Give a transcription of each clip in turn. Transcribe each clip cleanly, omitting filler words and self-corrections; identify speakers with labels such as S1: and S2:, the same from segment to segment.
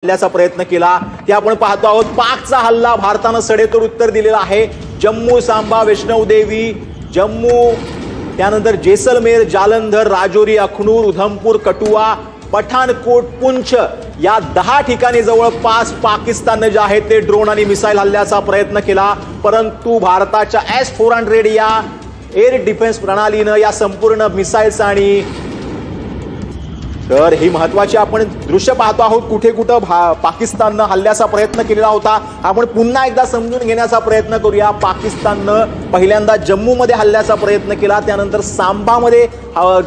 S1: हल्ल्याचा प्रयत्न केला ते आपण पाहतो आहोत। पाकचा हल्ला भारताने सडेतोड उत्तर दिलेला आहे। जम्मू, सांबा, वैष्णव देवी, जम्मू, त्यानंतर जैसलमेर, जालंधर, राजौरी, अखनूर, उधमपुर, कठुआ, पठानकोट, पुंछ या 10 ठिकाणी जवळपास पाकिस्तानने जे आहे ते ड्रोन आणि मिसाईल हल्ल्याचा प्रयत्न केला, परंतु भारताच्या S-400 या एअर डिफेन्स प्रणालीने या संपूर्ण मिसाईल्स आणि तर ही महत्त्वाची आपण दृश्य पाहतो आहोत। कुठे कुठे पाकिस्तानने हल्ल्याचा प्रयत्न केलेला होता आपण पुन्हा एकदा समजून घेण्याचा प्रयत्न करूया। पाकिस्तानने पहिल्यांदा जम्मूमध्ये हल्ल्याचा प्रयत्न केला, त्यानंतर सांबामध्ये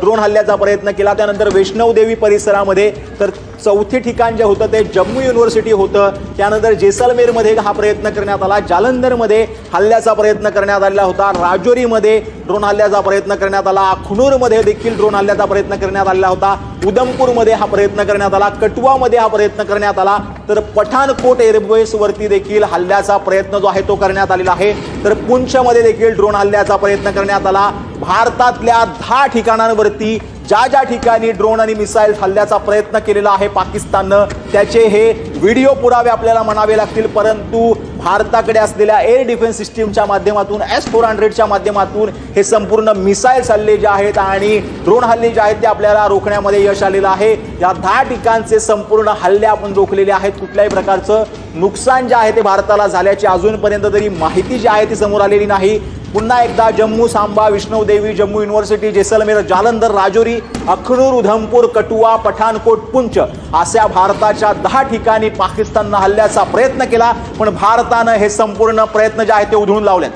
S1: ड्रोन हल्ल्याचा प्रयत्न केला, त्यानंतर वैष्णव देवी परिसरामध्ये, तर चौथे ठिकाण जे होतं ते जम्मू युनिव्हर्सिटी होतं। त्यानंतर जैसलमेरमध्ये हा प्रयत्न करण्यात आला, जालंधरमध्ये हल्ल्याचा प्रयत्न करण्यात आलेला होता, राजौरीमध्ये ड्रोन हल्ल्याचा प्रयत्न करण्यात आला, अखनूरमध्ये देखील ड्रोन हल्ल्याचा प्रयत्न करण्यात आलेला होता, उधमपूरमध्ये हा प्रयत्न करण्यात आला, कठुआमध्ये हा प्रयत्न करण्यात आला, तर पठानकोट एअरबेस वरती देखील हल्ल्याचा प्रयत्न जो आहे तो करण्यात आलेला आहे। तर पुंछमध्ये देखील ड्रोन हल्ल्याचा प्रयत्न करण्यात आला। भारतातल्या 10 ठिकाणांवरती ज्या ठिकाणी ड्रोन आणि मिसाईल हल्ल्याचा प्रयत्न केलेला आहे पाकिस्तानने, त्याचे हे व्हिडिओ पुरावे आपल्याला म्हणावे लागतील, परंतु भारताकडे असलेल्या एअर डिफेन्स सिस्टीमच्या माध्यमातून S-400च्या माध्यमातून हे संपूर्ण मिसाईल्स हल्ले जे आहेत आणि ड्रोन हल्ले जे आहेत ते आपल्याला रोखण्यामध्ये यश आलेलं आहे। या 10 ठिकाणचे संपूर्ण हल्ले आपण रोखलेले आहेत। कुठल्याही प्रकारचं नुकसान जे आहे ते भारताला झाल्याची अजूनपर्यंत तरी माहिती जी आहे ती समोर आलेली नाही। पुन्हा एकदा जम्मू, सांबा, वैष्णव देवी, जम्मू युनिव्हर्सिटी, जैसलमेर, जालंधर, राजौरी, अखनूर, उधमपूर, कठुआ, पठानकोट, पुंछ अशा भारताच्या 10 ठिकाणी पाकिस्तानने हल्ल्याचा प्रयत्न केला, पण भारताने हे संपूर्ण प्रयत्न जे आहेत ते उधळून लावले।